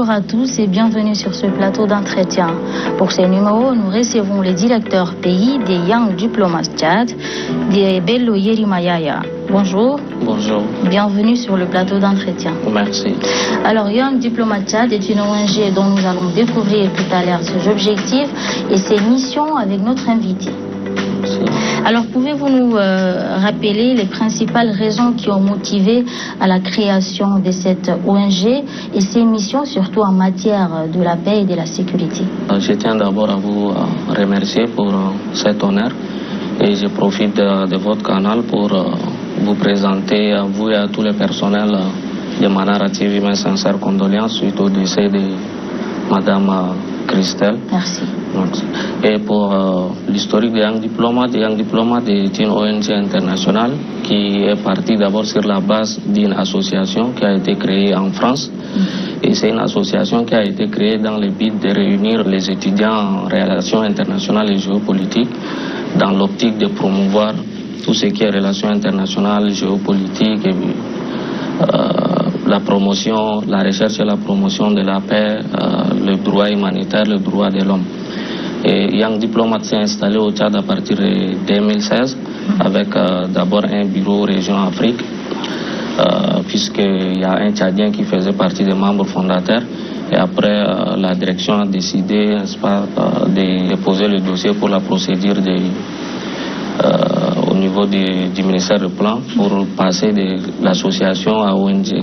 Bonjour à tous et bienvenue sur ce plateau d'entretien. Pour ces numéros, nous recevons les directeurs pays des Young Diplomates Tchad, des Bello Yerimayaya. Bonjour. Bonjour. Bienvenue sur le plateau d'entretien. Merci. Alors, Young Diplomates Tchad est une ONG dont nous allons découvrir tout à l'heure ses objectifs et ses missions avec notre invité. Merci. Alors, pouvez-vous nous rappeler les principales raisons qui ont motivé à la création de cette ONG et ses missions, surtout en matière de la paix et de la sécurité? Je tiens d'abord à vous remercier pour cet honneur et je profite de votre canal pour vous présenter à vous et à tous les personnels de Manara TV mes sincères condoléances suite au décès de Madame Christelle. Merci. Et pour l'historique des Young Diplomates est une ONG internationale qui est partie d'abord sur la base d'une association qui a été créée en France. Et c'est une association qui a été créée dans le but de réunir les étudiants en relations internationales et géopolitiques dans l'optique de promouvoir tout ce qui est relations internationales, géopolitiques et la promotion, la recherche et la promotion de la paix, le droit humanitaire, le droit de l'homme. Et Young Diplomates s'est installé au Tchad à partir de 2016 avec d'abord un bureau région Afrique, puisqu'il y a un Tchadien qui faisait partie des membres fondateurs. Et après, la direction a décidé, n'est-ce pas, de déposer le dossier pour la procédure au niveau du ministère du Plan pour passer de l'association à ONG.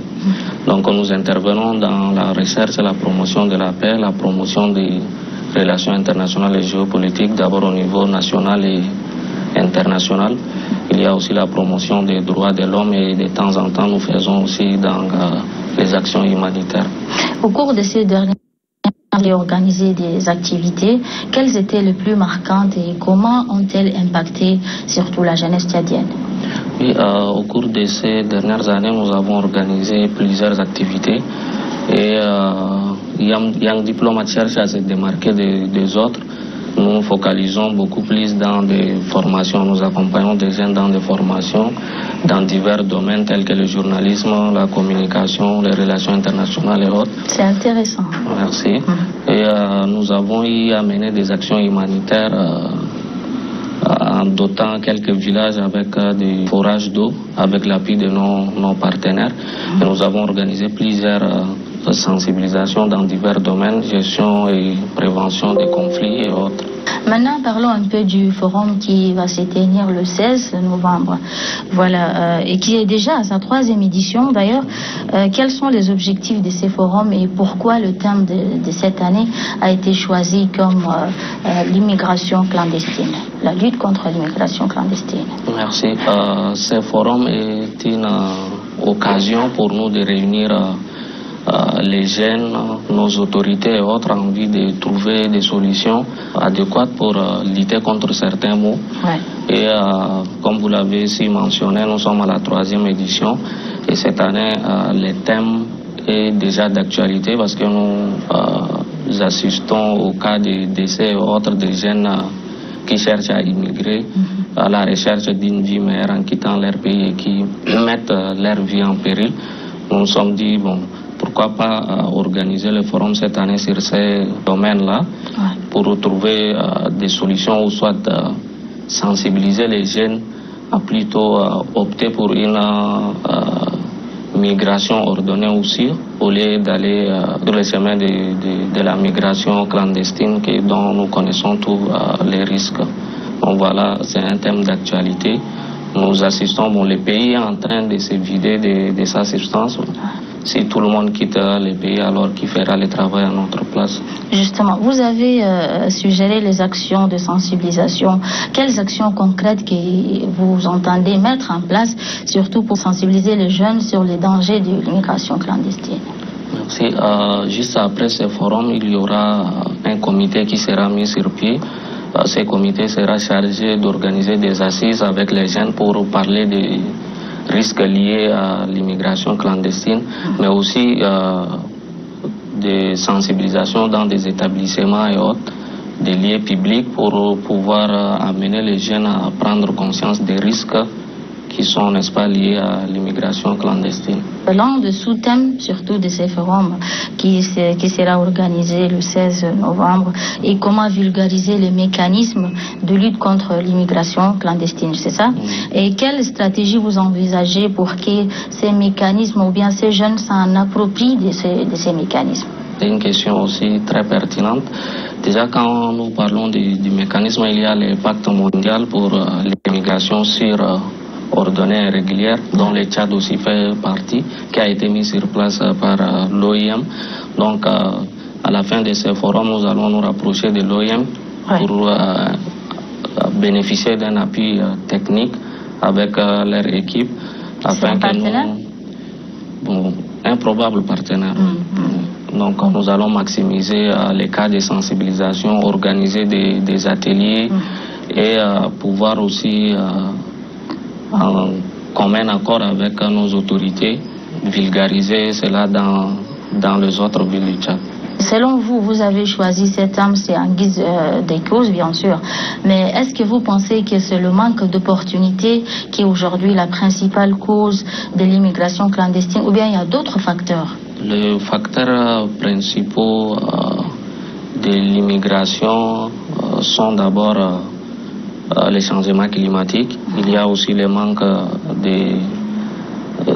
Donc nous intervenons dans la recherche et la promotion de la paix, la promotion des relations internationales et géopolitiques, d'abord au niveau national et international. Il y a aussi la promotion des droits de l'homme et de temps en temps nous faisons aussi dans les actions humanitaires. Au cours de ces dernières années, organisé des activités, quelles étaient les plus marquantes et comment ont-elles impacté surtout la jeunesse tchadienne? Oui, au cours de ces dernières années, nous avons organisé plusieurs activités et Young Diplomates cherche à se démarquer des autres. Nous focalisons beaucoup plus dans des formations. Nous accompagnons des jeunes dans des formations dans divers domaines tels que le journalisme, la communication, les relations internationales et autres. C'est intéressant. Merci. Et nous avons y amené des actions humanitaires en dotant quelques villages avec des forages d'eau, avec l'appui de nos partenaires. Et nous avons organisé plusieurs sensibilisations dans divers domaines, gestion et prévention des conflits et autres. Maintenant, parlons un peu du forum qui va se tenir le 16 novembre, voilà, et qui est déjà à sa 3e édition d'ailleurs. Quels sont les objectifs de ces forums et pourquoi le thème de cette année a été choisi comme l'immigration clandestine, la lutte contre l'immigration clandestine? Merci. Ce forum est une occasion pour nous de réunir les jeunes, nos autorités et autres en envie de trouver des solutions adéquates pour lutter contre certains maux. Ouais. Et comme vous l'avez ici mentionné, nous sommes à la 3e édition et cette année, le thème est déjà d'actualité parce que nous assistons au cas de décès et autres des jeunes qui cherchent à immigrer à la recherche d'une vie meilleure en quittant leur pays et qui mettent leur vie en péril. Nous nous sommes dit, bon, pourquoi pas organiser le forum cette année sur ces domaines-là pour trouver des solutions ou soit sensibiliser les jeunes à plutôt opter pour une migration ordonnée aussi au lieu d'aller sur le chemin de la migration clandestine dont nous connaissons tous les risques. Donc voilà, c'est un thème d'actualité. Nous assistons, bon, le pays est en train de se vider de sa substance. Si tout le monde quitte le pays, alors qui fera le travail à notre place? Justement, vous avez suggéré les actions de sensibilisation. Quelles actions concrètes que vous entendez mettre en place, surtout pour sensibiliser les jeunes sur les dangers de l'immigration clandestine? Merci. Juste après ce forum, il y aura un comité qui sera mis sur pied. Ce comité sera chargé d'organiser des assises avec les jeunes pour parler des risques liés à l'immigration clandestine, mais aussi des sensibilisations dans des établissements et autres, des lieux publics pour pouvoir amener les jeunes à prendre conscience des risques qui sont, n'est-ce pas, liés à l'immigration clandestine. L'un des sous-thèmes, surtout de ces forums qui sera organisé le 16 novembre, est comment vulgariser les mécanismes de lutte contre l'immigration clandestine, c'est ça? Et quelle stratégie vous envisagez pour que ces mécanismes ou bien ces jeunes s'en approprient de ces mécanismes? C'est une question aussi très pertinente. Déjà, quand nous parlons du mécanisme, il y a le pacte mondial pour l'immigration sûre, ordonnée et régulière, dont le Tchad aussi fait partie, qui a été mis sur place par l'OIM. Donc, à la fin de ce forum, nous allons nous rapprocher de l'OIM pour bénéficier d'un appui technique avec leur équipe. Afin que un probable partenaire. Donc nous allons maximiser les cas de sensibilisation, organiser des ateliers et pouvoir aussi, en commun accord avec nos autorités, vulgariser cela dans les autres villes du Tchad. Selon vous, vous avez choisi cet thème, c'est en guise des causes, bien sûr. Mais est-ce que vous pensez que c'est le manque d'opportunités qui est aujourd'hui la principale cause de l'immigration clandestine, ou bien il y a d'autres facteurs? Les facteurs principaux de l'immigration sont d'abord les changements climatiques. Il y a aussi le manque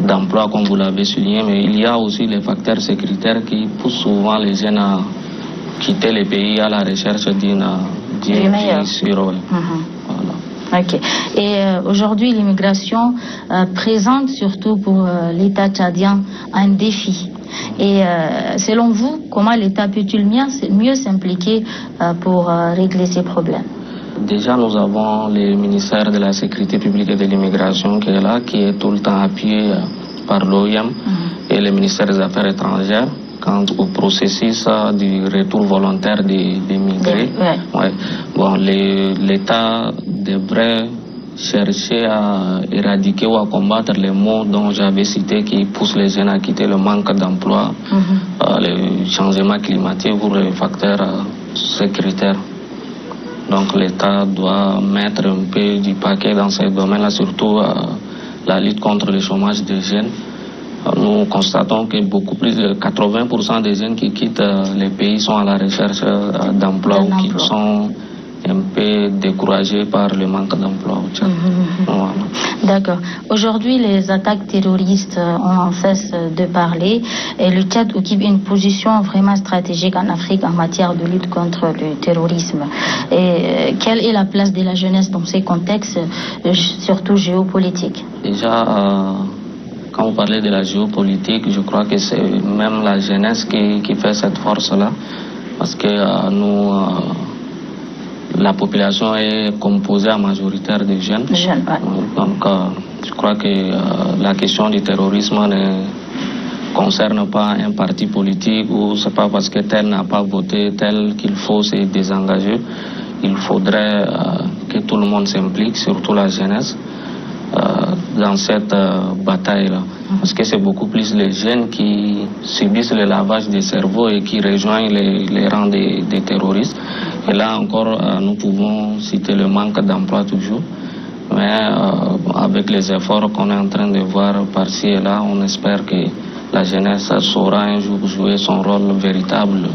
d'emploi, comme vous l'avez souligné, mais il y a aussi les facteurs sécuritaires qui poussent souvent les jeunes à quitter le pays à la recherche d'une vie sûre. Voilà. Ok. Et aujourd'hui, l'immigration présente surtout pour l'État tchadien un défi. Et selon vous, comment l'État peut-il mieux s'impliquer pour régler ces problèmes? Déjà, nous avons le ministère de la Sécurité publique et de l'immigration qui est là, qui est tout le temps appuyé par l'OIM et le ministère des Affaires étrangères quant au processus du retour volontaire des migrés. Bon, l'État devrait chercher à éradiquer ou à combattre les maux dont j'avais cité qui poussent les jeunes à quitter, le manque d'emploi, le changement climatique ou les facteurs sécuritaires. Donc l'État doit mettre un peu du paquet dans ces domaines-là, surtout la lutte contre le chômage des jeunes. Nous constatons que beaucoup plus de 80% des jeunes qui quittent les pays sont à la recherche d'emploi ou qui sont un peu découragés par le manque d'emploi au Tchad. Voilà. D'accord. Aujourd'hui, les attaques terroristes ont cesse de parler et le Tchad occupe une position vraiment stratégique en Afrique en matière de lutte contre le terrorisme. Et quelle est la place de la jeunesse dans ces contextes, surtout géopolitiques? Déjà, quand vous parlez de la géopolitique, je crois que c'est même la jeunesse qui fait cette force-là, parce que la population est composée en majoritaire de jeunes. Donc, je crois que la question du terrorisme ne concerne pas un parti politique ou c'est pas parce que tel n'a pas voté tel qu'il faut se désengager. Il faudrait que tout le monde s'implique, surtout la jeunesse, dans cette bataille-là. Parce que c'est beaucoup plus les jeunes qui subissent le lavage des cerveaux et qui rejoignent les rangs des terroristes. Et là encore, nous pouvons citer le manque d'emploi toujours. Mais avec les efforts qu'on est en train de voir par-ci et là, on espère que la jeunesse saura un jour jouer son rôle véritable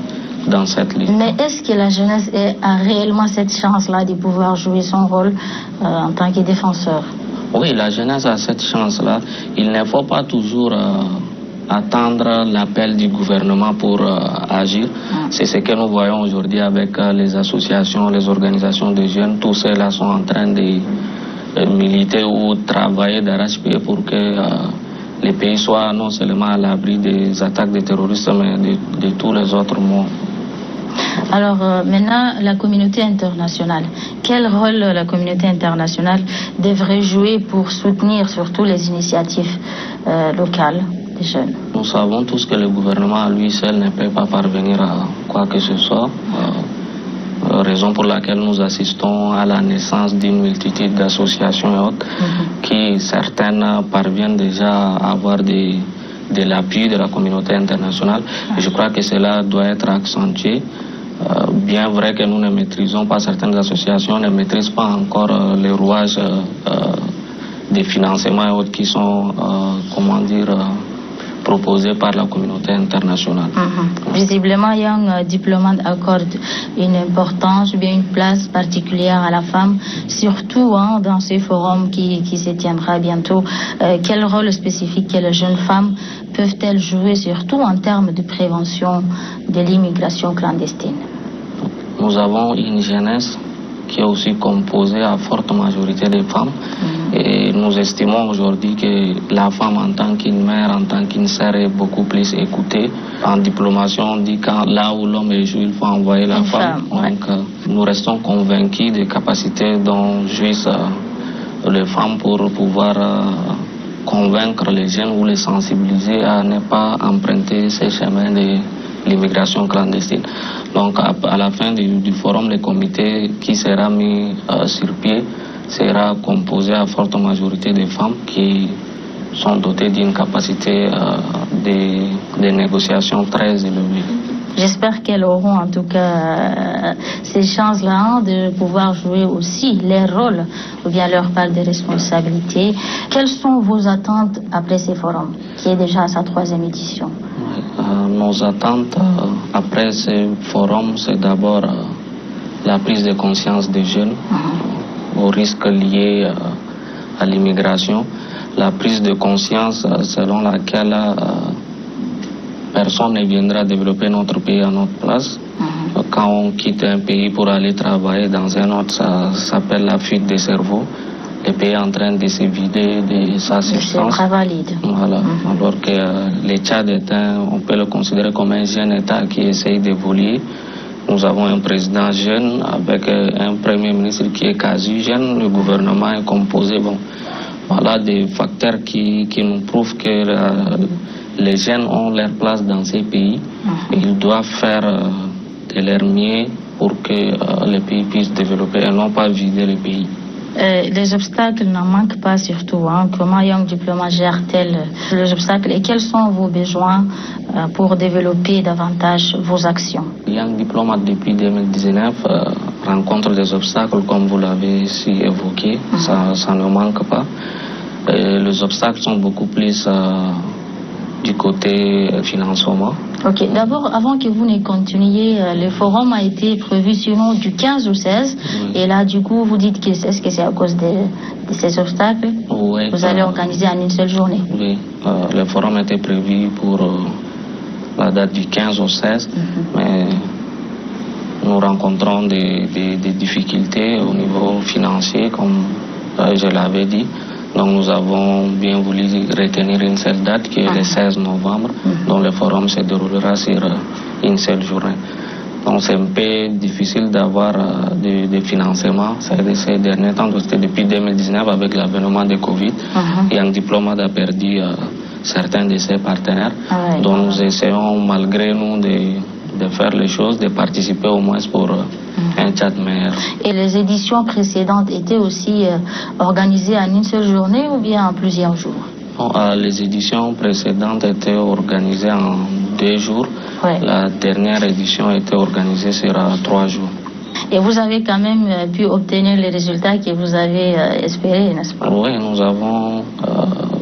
dans cette lutte. Mais est-ce que la jeunesse a réellement cette chance-là de pouvoir jouer son rôle en tant que défenseur? Oui, la jeunesse a cette chance-là. Il ne faut pas toujours attendre l'appel du gouvernement pour agir. C'est ce que nous voyons aujourd'hui avec les associations, les organisations de jeunes. Tous ceux-là sont en train de militer ou travailler d'arrache-pied pour que les pays soient non seulement à l'abri des attaques des terroristes, mais de tous les autres mots. Alors maintenant, la communauté internationale. Quel rôle la communauté internationale devrait jouer pour soutenir surtout les initiatives locales des jeunes? Nous savons tous que le gouvernement à lui seul ne peut pas parvenir à quoi que ce soit. Raison pour laquelle nous assistons à la naissance d'une multitude d'associations et autres qui certaines parviennent déjà à avoir de l'appui de la communauté internationale. Et je crois que cela doit être accentué. Bien vrai que nous ne maîtrisons pas, certaines associations ne maîtrisent pas encore les rouages des financements et autres qui sont, proposés par la communauté internationale. Visiblement, Young Diplomate accorde une importance, bien une place particulière à la femme, surtout dans ces forums qui se tiendra bientôt. Quel rôle spécifique que les jeunes femmes peuvent-elles jouer, surtout en termes de prévention de l'immigration clandestine? Nous avons une jeunesse qui est aussi composée à forte majorité de femmes. Et nous estimons aujourd'hui que la femme en tant qu'une mère, en tant qu'une sœur est beaucoup plus écoutée. En diplomatie, on dit que là où l'homme échoue, il faut envoyer la femme. Donc nous restons convaincus des capacités dont jouissent les femmes pour pouvoir convaincre les jeunes ou les sensibiliser à ne pas emprunter ces chemins de l'immigration clandestine. Donc à la fin du forum, le comité qui sera mis sur pied sera composé à forte majorité de femmes qui sont dotées d'une capacité de négociation très élevée. J'espère qu'elles auront en tout cas ces chances-là de pouvoir jouer aussi leur rôle ou bien leur part de responsabilité. Quelles sont vos attentes après ces forums, qui est déjà à sa 3e édition? Nos attentes après ce forum, c'est d'abord la prise de conscience des jeunes aux risques liés à l'immigration, la prise de conscience selon laquelle personne ne viendra développer notre pays à notre place. Quand on quitte un pays pour aller travailler dans un autre, ça s'appelle la fuite des cerveaux. Le pays est en train de se vider de sa substance. C'est valide. Voilà. Alors que le Tchad est on peut le considérer comme un jeune État qui essaye d'évoluer. Nous avons un président jeune avec un premier ministre qui est quasi jeune. Le gouvernement est composé. Voilà des facteurs qui nous prouvent que les jeunes ont leur place dans ces pays. Ils doivent faire de leur mieux pour que le pays puisse développer et non pas vider le pays. Les obstacles n'en manquent pas surtout. Comment Young Diplomate gère-t-elle les obstacles et quels sont vos besoins pour développer davantage vos actions? Young Diplomate depuis 2019 rencontre des obstacles comme vous l'avez si évoqué. Ça ne manque pas. Les obstacles sont beaucoup plus du côté financement. Ok, d'abord, avant que vous ne continuiez, le forum a été prévu sinon du 15 au 16. Et là, du coup, vous dites que est-ce que c'est à cause de ces obstacles? Oui. Vous allez organiser en une seule journée? Oui, le forum était prévu pour la date du 15 au 16. Mais nous rencontrons des difficultés au niveau financier, comme je l'avais dit. Donc nous avons bien voulu retenir une seule date qui est le 16 novembre, dont le forum se déroulera sur une seule journée. Donc c'est un peu difficile d'avoir des financements ces derniers temps. C'était depuis 2019 avec l'avènement de Covid. Young Diplomate a perdu certains de ses partenaires. Donc nous essayons malgré nous de faire les choses, de participer au moins pour un Tchad meilleur. Et les éditions précédentes étaient aussi organisées en une seule journée ou bien en plusieurs jours? Les éditions précédentes étaient organisées en 2 jours. La dernière édition était organisée sur 3 jours. Et vous avez quand même pu obtenir les résultats que vous avez espérés, n'est-ce pas? Oui, nous avons,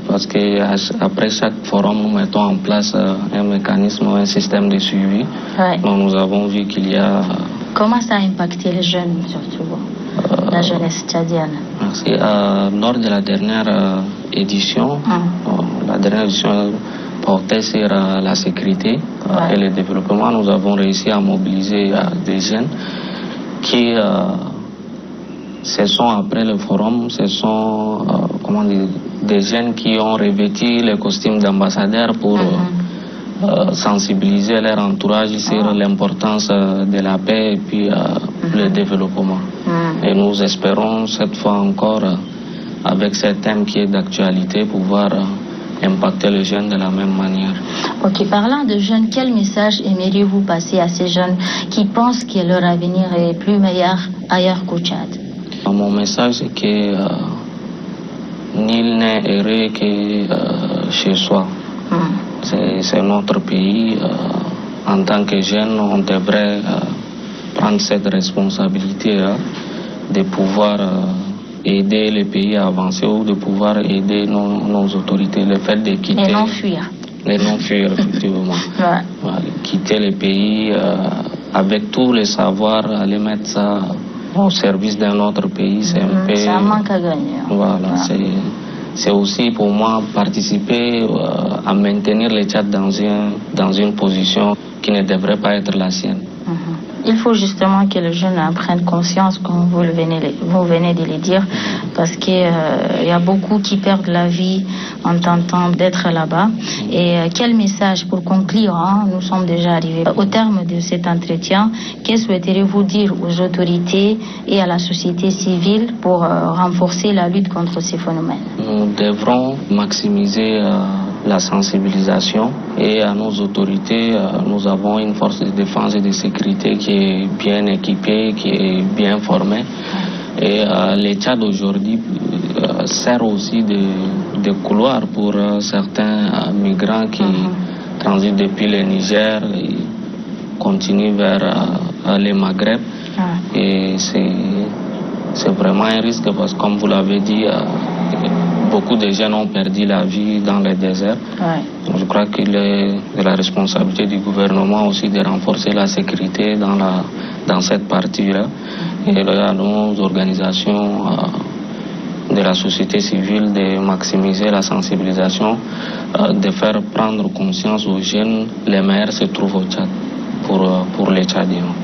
parce qu'après chaque forum, nous mettons en place un mécanisme, un système de suivi. Donc nous avons vu qu'il y a... Comment ça a impacté les jeunes, surtout la jeunesse tchadienne? Merci. Lors de la dernière édition, portait sur la sécurité et le développement, nous avons réussi à mobiliser des jeunes qui, ce sont après le forum, ce sont des jeunes qui ont revêtu les costumes d'ambassadeurs pour sensibiliser leur entourage sur l'importance de la paix et puis le développement. Et nous espérons cette fois encore, avec ce thème qui est d'actualité, pouvoir impacter les jeunes de la même manière. Ok, parlant de jeunes, quel message aimeriez-vous passer à ces jeunes qui pensent que leur avenir est plus meilleur ailleurs qu'au Tchad? Mon message c'est que nul n'est heureux que chez soi. C'est notre pays. En tant que jeunes, on devrait prendre cette responsabilité de pouvoir aider les pays à avancer ou de pouvoir aider nos autorités. Le fait de quitter... Et non fuir. Les non fuir, effectivement. Ouais. Voilà, quitter les pays avec tous les savoirs, aller mettre ça au service d'un autre pays, c'est un peu... C'est un manque à gagner. Voilà, c'est aussi pour moi participer à maintenir le Tchad dans une position qui ne devrait pas être la sienne. Il faut justement que les jeunes prennent conscience, comme vous venez de le dire, parce qu'il y a beaucoup qui perdent la vie en tentant d'être là-bas. Et quel message pour conclure, hein, nous sommes déjà arrivés au terme de cet entretien. Que souhaiteriez-vous dire aux autorités et à la société civile pour renforcer la lutte contre ces phénomènes? Nous devrons maximiser la sensibilisation et à nos autorités, nous avons une force de défense et de sécurité qui est bien équipée, qui est bien formée. Et le Tchad aujourd'hui sert aussi de couloir pour certains migrants qui transitent depuis le Niger et continuent vers le Maghreb. Et c'est vraiment un risque parce que, comme vous l'avez dit, beaucoup de jeunes ont perdu la vie dans les déserts. Donc, je crois qu'il est de la responsabilité du gouvernement aussi de renforcer la sécurité dans cette partie-là. Et à nos organisations de la société civile de maximiser la sensibilisation, de faire prendre conscience aux jeunes, les meilleurs se trouvent au Tchad pour les Tchadiens.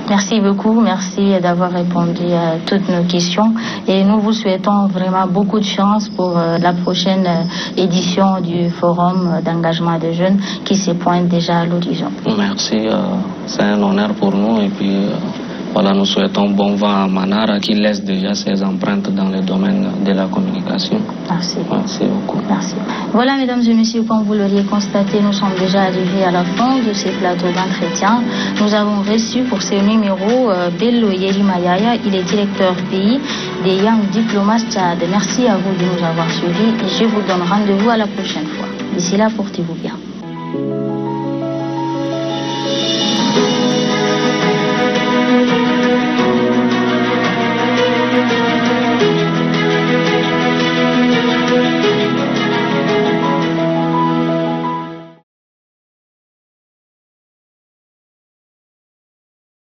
Merci beaucoup, merci d'avoir répondu à toutes nos questions et nous vous souhaitons vraiment beaucoup de chance pour la prochaine édition du Forum d'engagement des jeunes qui se pointe déjà à l'horizon. Merci, c'est un honneur pour nous et puis voilà, nous souhaitons bon vent à Manara qui laisse déjà ses empreintes dans le domaine de la communication. Merci. Merci beaucoup. Merci. Voilà, mesdames et messieurs, comme vous l'auriez constaté, nous sommes déjà arrivés à la fin de ce plateau d'entretien. Nous avons reçu pour ce numéro Bello Yerimayaya, il est directeur pays des Young Diplomates Tchad. Merci à vous de nous avoir suivis et je vous donne rendez-vous à la prochaine fois. D'ici là, portez-vous bien.